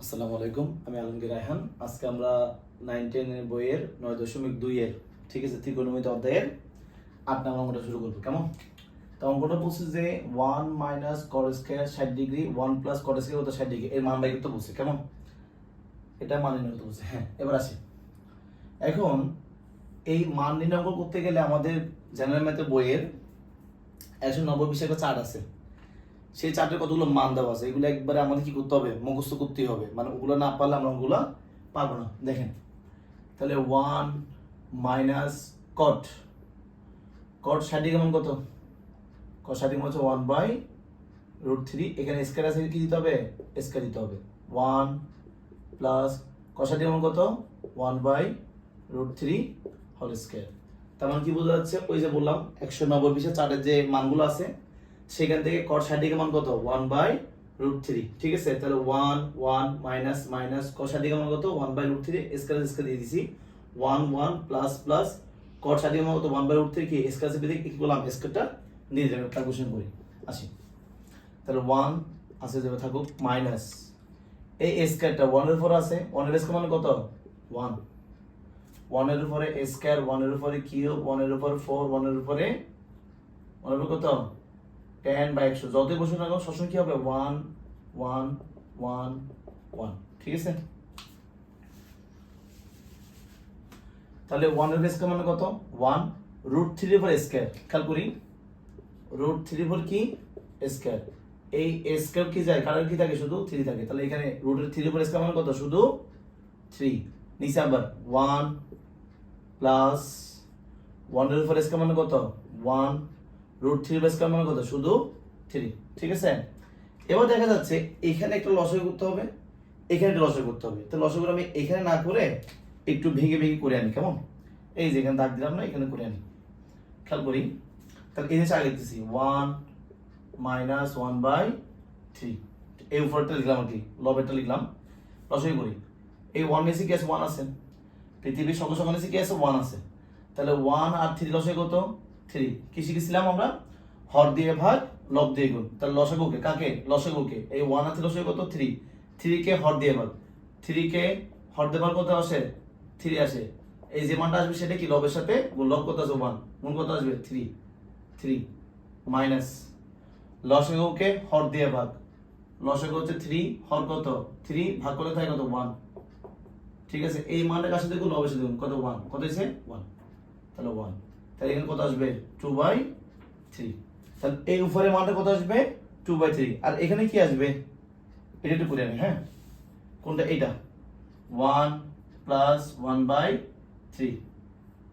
আসসালামু আলাইকুম, আমি আলমগীর রায়হান। আজকে আমরা 9-10 এর বইয়ের 9.2 এর ঠিক আছে ত্রিকোণমিতি অধ্যায়ের 8 নম্বর অঙ্কটা শুরু করবো। কেমন? তো অঙ্কটা বলছে যে 1 মাইনাস কট square 60 degree 1 plus cot square কত 60 ডিগ্রি এর মান বাই করতে বলছে। কেমন? এটা মান নির্ণয় করতে বলছে। হ্যাঁ, এবার আসি। এখন এই মান নির্ণয় করতে গেলে আমাদের জেনারেল ম্যাথের বইয়ের 190 পৃষ্ঠার একটা চার্ট আছে। সেই চার্টের কতগুলো মান দেওয়া আছে, এগুলো একবারে আমাদের কি করতে হবে, মুখস্থ করতেই হবে। মানে ওগুলো না পারলে আমরা ওগুলো পারবো না। দেখেন তাহলে 1 মাইনাস কট 60 ডিগ্রি মান কত? কট 60 ডিগ্রি হচ্ছে 1/√3। এখানে স্কয়ার আছে, কি দিতে হবে? স্কয়ার দিতে হবে। 1 প্লাস কট 60 ডিগ্রি মান কত? 1/√3 হোল স্কয়ার। তার মানে কি বোঝা যাচ্ছে? ওই যে বললাম 190 পৃষ্ঠা চার্টের যে মানগুলো আছে সেখান থেকে cos 60 ডিগ্রি মান কত? 1/√3। ঠিক আছে, তাহলে 1 1 মাইনাস মাইনাস cos 60 ডিগ্রি মান কত? 1/√3 স্কয়ার স্কয়ার দিয়ে দিছি। 1 1 প্লাস প্লাস cos 60 ডিগ্রি মান কত? 1/√3 কি স্কয়ার স্কয়ার দিয়ে কি করলাম? স্কয়ারটা দিয়ে দিলাম। ক্যালকুলেশন করি, আসি। তাহলে 1 আছে যাবে থাকুক মাইনাস এই স্কয়ারটা 1 এর উপর আছে, 1 এর স্কয়ার মানে কত? 1 1 এর উপরে স্কয়ার, 1 এর উপরে কিউব, 1 এর উপরে 4, 1 এর উপরে কত? 10/100। যতই বসুন না কেন সবসময় কি হবে? 1 1 1 1। ঠিক আছে, তাহলে 1 এর স্কয়ার মানে কত? 1 √3 এর উপর স্কয়ার। খেয়াল করি, √3 এর উপর কি স্কয়ার। এই স্কয়ার কি যায়, কারণ কি থাকে? শুধু 3 থাকে। তাহলে এখানে √3 এর উপর স্কয়ার মানে কত? শুধু 3। নিচে আবার 1 প্লাস 1 এর উপর স্কয়ার মানে কত? 1 √3 এর স্কয়ার মানে কত? শুধু 3। ঠিক আছে, এবার দেখা যাচ্ছে এখানে একটা লসাগু করতে হবে, এখানে একটা লসাগু করতে হবে। তো লসাগুলো আমি এখানে না করে একটু ভেঙে ভেঙে করে আনি। কেমন? এই যে এখানে দাগ দিলাম না, এখানে করে আনি। খেয়াল করি, তাহলে এই জিনিসটা আগে লিখতেছি 1 মাইনাস 1/3। এই উপরটা লিখলাম আর কি, লবেরটা লিখলাম। লসাগু করি, এই 1 নিচে কি আছে? 1 আছে। পৃথিবীর সকল সংখ্যা নিচে কি আছে? 1 আছে। তাহলে 1 আর 3 লসাগু কত? 3। কি শিখেছিলাম আমরা? হর দিয়ে ভাগ, লব দিয়ে গুণ। তাহলে লসাগুকে কাকে? লসাগুকে। এই 1 আর 3 লসাগু কত? 3। 3 কে হর দিয়ে ভাগ, 3 কে হর দিয়ে ভাগ কত আসে? 3 আসে। এই যে মানটা আসবে সেটা কি? লবের সাথে গুণ। লব কত আছে? 1, গুণ কত আসবে? 3 মাইনাস লসাগুকে হর দিয়ে ভাগ, লসাগু হচ্ছে 3, হর কত? 3, ভাগ করলে থাকে কত? 1। ঠিক আছে, এই মানটা কার সাথে গুণ? লবের সাথে গুণ। কত? 1। কত হয়েছে? 1। তাহলে 1, তাহলে এখানে কত আসবে? 2/3। তাহলে এই উপরের মানটা কত আসবে? 2/3। আর এখানে কি আসবে? এটা একটু করে আনি। হ্যাঁ, কোনটা? এটা 1 প্লাস 1/3।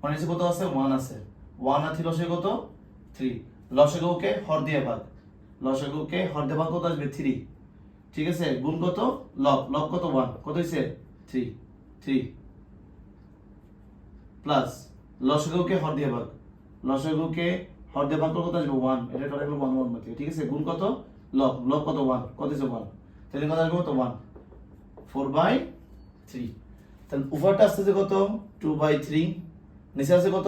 মানে এসে কত আছে? 1 আছে। 1 আর 3 লসাগু কত? 3। লসাগুকে হর দিয়ে ভাগ, লসাগুকে হর দিয়ে ভাগ কত আসবে? 3। ঠিক আছে, গুণ কত? লব, লব কত? 1। কত হয়েছে? 3 প্লাস লসাগুকে হর দিয়ে ভাগ, লসাগুকে হর দিয়ে ভাগ করলে কত আসবে? 1। এটা কাটা গেল 1 1 মধ্যে। ঠিক আছে, গুণ কত? লব, লব কত? 1। কত হয়েছে? 1। তাহলে কত আসবে? কত? 1 4/3। তাহলে উপরটা আসছে কত? 2/3, নিচে আছে কত?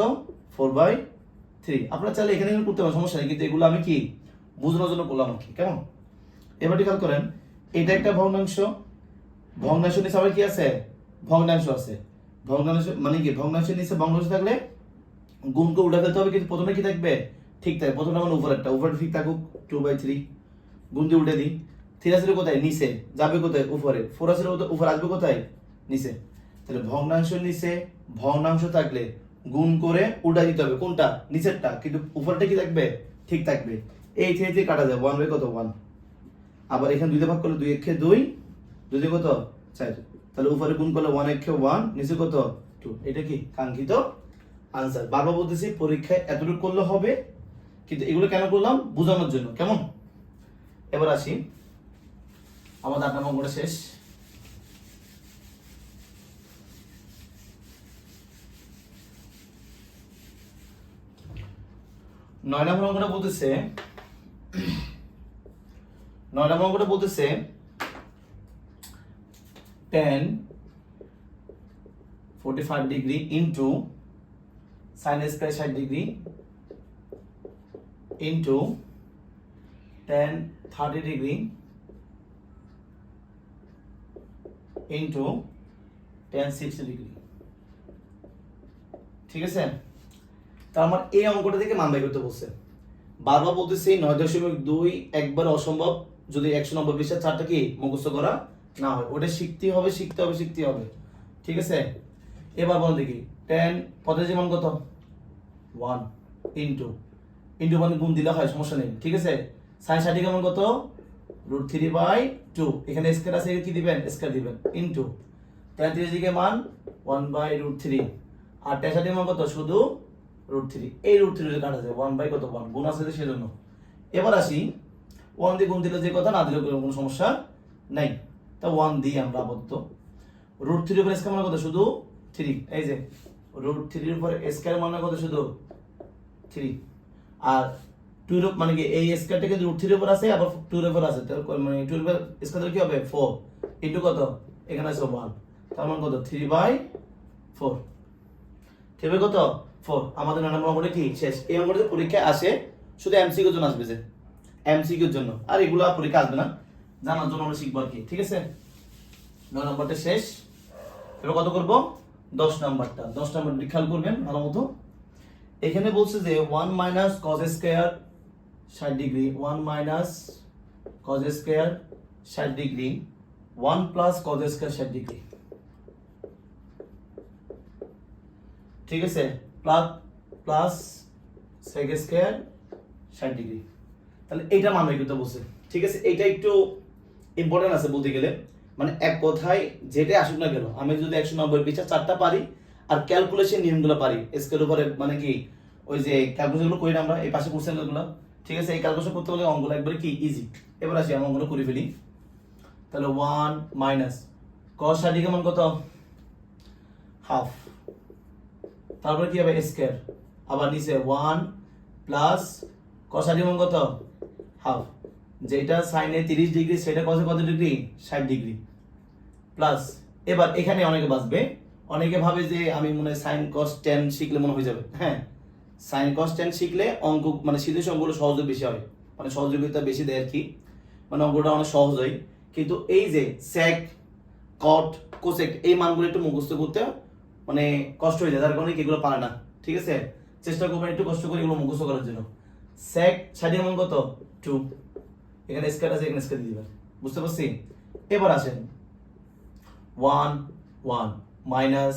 4/3। আপনারা চাইলে এখানে করতে পারেন, সমস্যা নেই, কিন্তু এগুলো আমি কি বোঝানোর জন্য করলাম আর কি। কেমন? এবার খেয়াল করেন, এটা একটা ভগ্নাংশ, ভগ্নাংশ নিচে আবার কি আছে? ভগ্নাংশ আছে। ভগ্নাংশ মানে কি? ভগ্নাংশের নিচে ভগ্নাংশ থাকলে গুণকে উল্টা ফেলতে হবে, কিন্তু প্রথমে কি থাকবে? ঠিক থাকে। প্রথমে আমার উপরেরটা, উপরে ঠিক থাকুক 2/3, গুণ দিয়ে উল্টে দিই। 3 আসলে কোথায়? নিচে। যাবে কোথায়? উপরে। 4 আসলে উপরে, আসবে কোথায়? নিচে। তাহলে ভগ্নাংশের নিচে ভগ্নাংশ থাকলে গুণ করে উল্টা দিতে হবে। কোনটা? নিচেরটা। কিন্তু উপরটা কি থাকবে? ঠিক থাকবে। এই থেকে কাটা যায় 1 কত? 1। আবার এখানে 2 দিয়ে ভাগ করলে 2 1 2, 2 দিয়ে কত? 4। তাহলে উপরে গুণ করলে 1 1 1, নিচে কত? 2। এটা কি কাঙ্ক্ষিত আনসার। বারবার বলতেছি পরীক্ষায় এতটুকু করলে হবে, কিন্তু এগুলো কেন করলাম? বোঝানোর জন্য। কেমন? এবার আসি, আমাদের 8 নম্বর অঙ্কটা শেষ। 9 নম্বর অঙ্কটা বলতেছে 9 নম্বর অঙ্কটা বলতেছে tan 45 degree into sin square 60 degree into tan 30 degree into tan 60 degree. ঠিক আছে, তার আমার এই অঙ্কটা থেকে মান বের করতে বলছে। বারবার বলতেছি 9.2 একবার অসম্ভব যদি 190 পৃষ্ঠার চারটা কি মুখস্থ করা না হয়, ওটা শিখতে হবে। ঠিক আছে, এবার বল দেখি tan পদ্ধতি মান কত 1 ইন্টু মানে গুণ দিলে হয়, সমস্যা নেই। ঠিক আছে, sin 60 মান কত √3/2, এখানে স্কয়ার আছে, কি দিবেন স্কয়ার দিবেন, ইন্টু tan 30 ডিগ্রি মান 1/√3, আর tan 60 মান কত শুধু √3, এই √3 কাটা যায় 1 কত 1 গুণ আছে সেজন্য। এবার আসি 1 দিয়ে গুণ দিলে যে কথা, না দিলে কোনো সমস্যা নাই, তা 1 দিই আমরা আপাতত। √3 উপর স্কয়ার মানে কত শুধু 3, এই যে √3 উপর স্কয়ার মানে কত শুধু 3, আর 2 এর মানে কি এই স্কয়ারটা কিন্তু √3 উপর আছে আবার 2 এর উপর আছে, তার মানে 2 এর উপর স্কয়ার কি হবে 4 ইনটু কত এখানে আছে 1, তার মানে কত 3/4। ঠিক আছে, কত 4। আমাদের 9 নম্বর অঙ্কটা কি শেষ। এই অঙ্কটা পরীক্ষায় আসে শুধু এমসিকিউ এর জন্য আসবে, যে এমসিকিউ এর জন্য, আর এগুলা পরীক্ষা আসবে না, জানার জন্য আমরা শিখব আর কি। ঠিক আছে, 9 নম্বরটা শেষ। এবার কত করব 10 নম্বরটা। 10 নম্বরটা খেয়াল করবেন ভালো মতো। এখানে বলছে যে 1 minus cos square 60 degree, 1 minus cos square 60 degree, 1 plus cos square 60 degree. ঠিক আছে, প্লাস sec স্কয়ার 60 ডিগ্রি। তাহলে এইটা মান বের করতে বলছে। ঠিক আছে, এইটা একটু ইম্পর্টেন্ট আছে বলতে গেলে, মানে এক কথায় যেটা আসুক না কেন, আমি যদি 190 পৃষ্ঠা চারটা পারি আর ক্যালকুলেশন নিয়মগুলো পারি স্কেল উপরে, মানে কি ওই যে ক্যালকুলেশনগুলো করি না আমরা এই পাশে কোশ্চেনগুলো। ঠিক আছে, এই ক্যালকুলেশন করতে হলে অঙ্কগুলো একবারে কি ইজি। এবার আসি আমরা অঙ্কগুলো করে ফেলি। তাহলে 1 মাইনাস cos 60 ডিগ্রি মান কত হাফ, তারপরে কি হবে স্কয়ার, আবার নিচে 1 প্লাস cos 60 মান কত হাফ, যেটা সাইনে 30 ডিগ্রি সেটা cos কত ডিগ্রি 60 ডিগ্রি, প্লাস এবার এখানে অনেকে বাঁচবে, অনেকে ভাবে যে আমি মনে হয় sin cos tan শিখলে মনে হয়ে যাবে। হ্যাঁ, sin cos tan শিখলে অঙ্ক মানে সিধে অঙ্কগুলো সহজ বেশি হয়, মানে সহযোগিতা বেশি দেয় আর কি, মানে অঙ্কটা অনেক সহজ হয়। কিন্তু এই যে sec cot cosec এই মানগুলো একটু মুখস্থ করতে মানে কষ্ট হয়ে যায়, যার কারণে এগুলো পারে না। ঠিক আছে, চেষ্টা করবেন একটু কষ্ট করে এগুলো মুখস্থ করার জন্য। sec 60 মান কত 2, এখানে স্কয়ার আছে, এখানে স্কয়ার দিয়ে দিবেন, বুঝতে পারছি। এবার আসেন 1 1 মাইনাস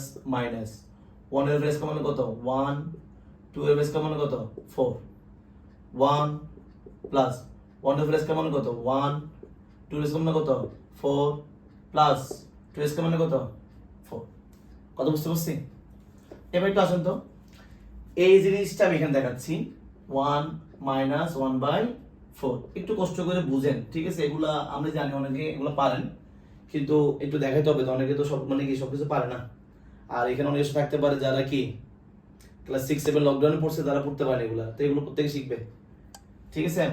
1 এর বেস মানে কত 1, 2 এর বেস মানে কত 4, 1 প্লাস 1 এর বেস মানে কত 1, 2 এর বেস মানে কত 4 প্লাস 2 এর মানে কত 4, কত বুঝতে পারছি। এবার একটু আসেন তো, এই জিনিসটা আমি এখানে দেখাচ্ছি 1 মাইনাস 1/4, একটু কষ্ট করে বুঝেন। ঠিক আছে, এগুলা আমরা জানি অনেকে এগুলো পারেন, কিন্তু একটু দেখাইতে হবে তো, অনেকে তো সব মানে কি সবকিছু পারে না। আর এখানে অনেক থাকতে পারে যারা কি ক্লাস 6 7 লকডাউনে পড়ছে, তারা পড়তে পারে এগুলা, তো এগুলো প্রত্যেকে শিখবে। ঠিক আছে,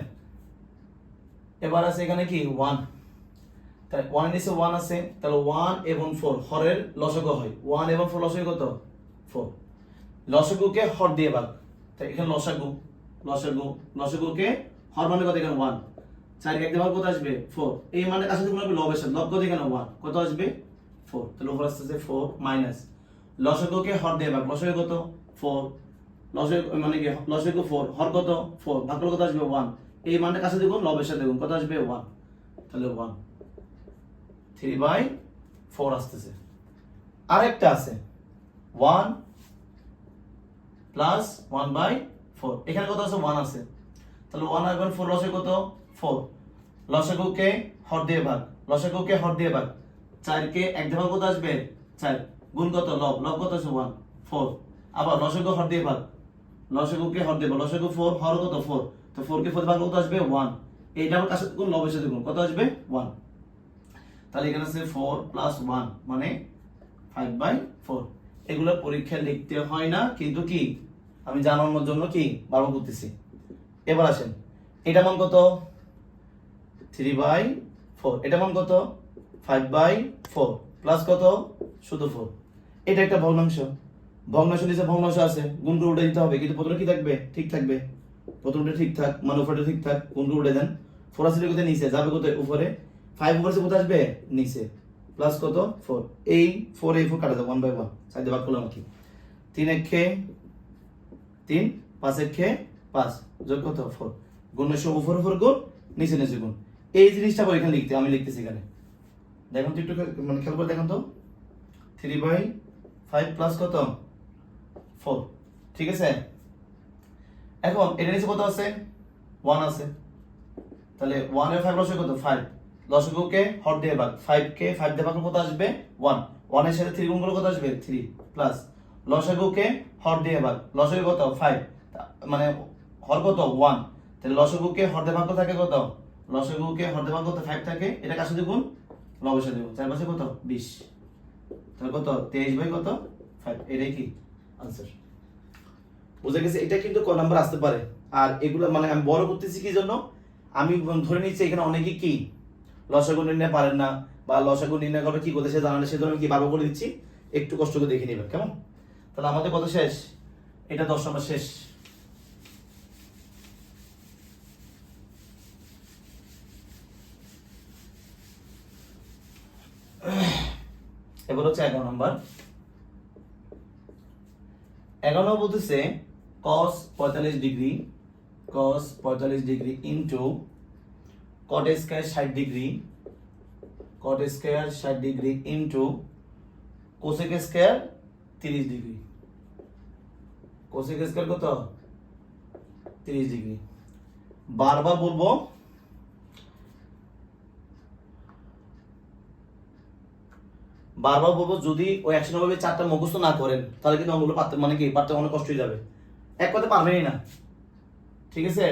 এবার আছে এখানে কি 1, তাই 1 এর নিচে 1 আছে, তাহলে 1 এবং 4 হরের লসাগু হয়, 1 এবং 4 লসাগু কত 4, লসাগুকে হর দিয়ে ভাগ, তাই এখানে লসাগুকে হর মানে কত এখানে 1, 4 কে 1 দিয়ে ভাগ কত আসবে 4, এই মানে কাছে গুণ হবে লবের সাথে, লব কত এখানে 1 কত আসবে 4, তাহলে উপর আসছে 4 মাইনাস লসাগুকে হর দিয়ে ভাগ, লসাগু কত 4, লসাগু মানে কি লসাগু 4 হর কত 4 ভাগ করলে কত আসবে 1, এই মানে কাছে গুণ লবের সাথে গুণ কত আসবে 1, তাহলে 1 3/4 আসতেছে। আরেকটা আছে 1 প্লাস 1/4, এখানে কত আছে 1 আছে, তাহলে 1 আর 4 লসাগু কত 4, লসাগুকে হর দিয়ে ভাগ, 4 কে 1 দিয়ে ভাগ কত আসবে 4 গুণ কত লব কত আছে 1 4, আবার লসাগু হর দিয়ে ভাগ, লসাগুকে হর দিয়ে ভাগ, লসাগু 4 হর কত 4, তো 4 কে 4 ভাগ কত আসবে 1, এইটা আমার কাছে গুণ লবের সাথে গুণ কত আসবে 1, তাহলে এখানে আছে 4 প্লাস 1 মানে 5/4। এগুলো পরীক্ষায় লিখতে হয় না, কিন্তু কি আমি জানানোর জন্য কি বারবার করতেছি। এবার আসেন এটা মান কত 3/4, এটা মান কত 5/4 প্লাস কত শুধু 4, এটা একটা ভগ্নাংশ, নিচে ভগ্নাংশ আছে, গুণ করে উঠে দিতে হবে, কিন্তু প্রথমে কি থাকবে ঠিক থাকবে, প্রথমটা ঠিক থাক মানে উপরে ঠিক থাক, গুণ করে উঠে দেন, 4 আছে কোথায় নিচে যাবে কোথায় উপরে, 5 উপরে কোথায় আসবে নিচে, প্লাস কত 4, এই 4 এই 4 কাটা দাও 1/1 সাইডে ভাগ করলাম কি 3 একে 3 5 একে 5 যোগ কত 4 গুণের সব উপর উপর গুণ নিচে নিচে গুণ এই জিনিসটা এখানে লিখতে আমি লিখতেছি এখানে দেখুন তো একটু মানে খেয়াল করে দেখুন তো 3/5 প্লাস কত 4 ঠিক আছে এখন এর নিচে কত আছে 1 আছে তাহলে 1 এর 5 লসাগু কত 5 লসাগুকে হর দিয়ে ভাগ 5 কে 5 দিয়ে ভাগ কত আসবে 1 1 এর সাথে 3 গুণ করলে কত আসবে 3 প্লাস লসাগুকে হর দিয়ে ভাগ লসাগু কত 5 মানে হর কত 1 তাহলে লসাগুকে হর দিয়ে ভাগ কত থাকে কত লসাগুকে হর দিয়ে ভাগ কত 5 থাকে এটা কার সাথে গুণ লবের সাথে গুণ 4 পাশে কত 20 তাহলে কত 23 বাই কত 5 এটাই কি आंसर বুঝা গেছে এটা কিন্তু ক নাম্বার আসতে পারে আর এগুলো মানে আমি বড় করতেছি কি জন্য আমি ধরে নিচ্ছি এখানে অনেকেই কি লসাগু নির্ণয় পারেন না বা লসাগু নির্ণয় করবে কি করতে সে জানা না সেজন্য আমি কি বারবার করে দিচ্ছি একটু কষ্ট করে দেখে নেবেন কেমন তাহলে আমাদের কত শেষ এটা 10 নম্বর শেষ এবার হচ্ছে 11 নম্বর 11 নম্বর বলতেছে cos 45 degree cos 45 degree into cot square 60 degree cot square 60 degree into cosec square 30 degree cosec square কত 30 ডিগ্রি বারবার বলবো যদি ওই 190 চারটা মুখস্থ না করেন তাহলে কিন্তু অঙ্কগুলো পারতে মানে কি পারতে অনেক কষ্ট হয়ে যাবে এক কথা পারবেনই না ঠিক আছে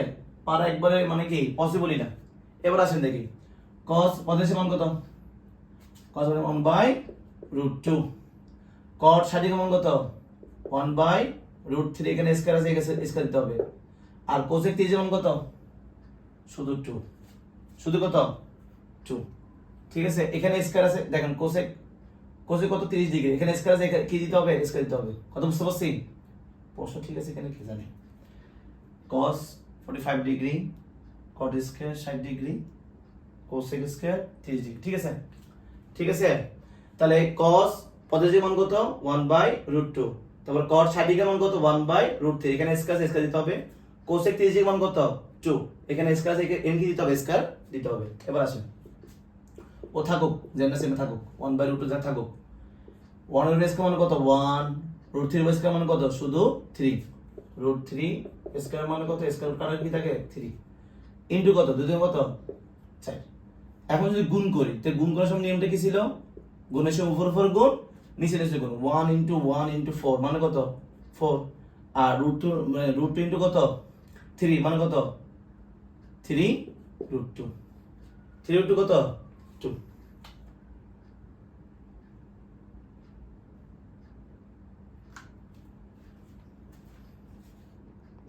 পারা একবারে মানে কি পসিবলই না এবার আসেন দেখি cos পদের মান কত cos 1/√2 cot 60 মান কত 1/√3 এখানে স্কয়ার আছে এখানে স্কয়ার দিতে হবে আর cosec 30 মান কত শুধু 2 শুধু কত 2 ঠিক আছে এখানে স্কয়ার আছে দেখেন cosec কত 30 ডিগ্রি এখানে স্কয়ার আছে কি দিতে হবে স্কয়ার দিতে হবে কত বুঝতে পারছি প্রশ্ন ঠিক আছে এখানে কি জানি cos 45 degree cot square 60 degree cosec square 30 degree ঠিক আছে তাহলে cos পদের মান কত 1/√2 তারপর cot 60 ডিগ্রি মান কত 1/√3 এখানে স্কয়ার দিতে হবে cosec 30 ডিগ্রি মান কত 2 এখানে স্কয়ার আছে এখানে কি দিতে হবে স্কয়ার দিতে হবে এবার আসেন ও থাকুক যেন সেমে থাকুক 1/√2 যা থাকুক 1 এর স্কয়ার মান কত 1 √3 এর স্কয়ার মান কত শুধু 3 √3 স্কয়ার মানে কত স্কয়ার কাটার কি থাকে 3 ইনটু কত দুই কত 4 এখন যদি গুণ করি তো গুণ করার সময় নিয়মটা কি ছিল গুণের সময় উপর উপর গুণ নিচে নিচে গুণ 1 ইনটু 1 ইনটু 4 মানে কত 4 আর √2 মানে √2 ইনটু কত 3 মানে কত 3 √2 3 √2 কত 2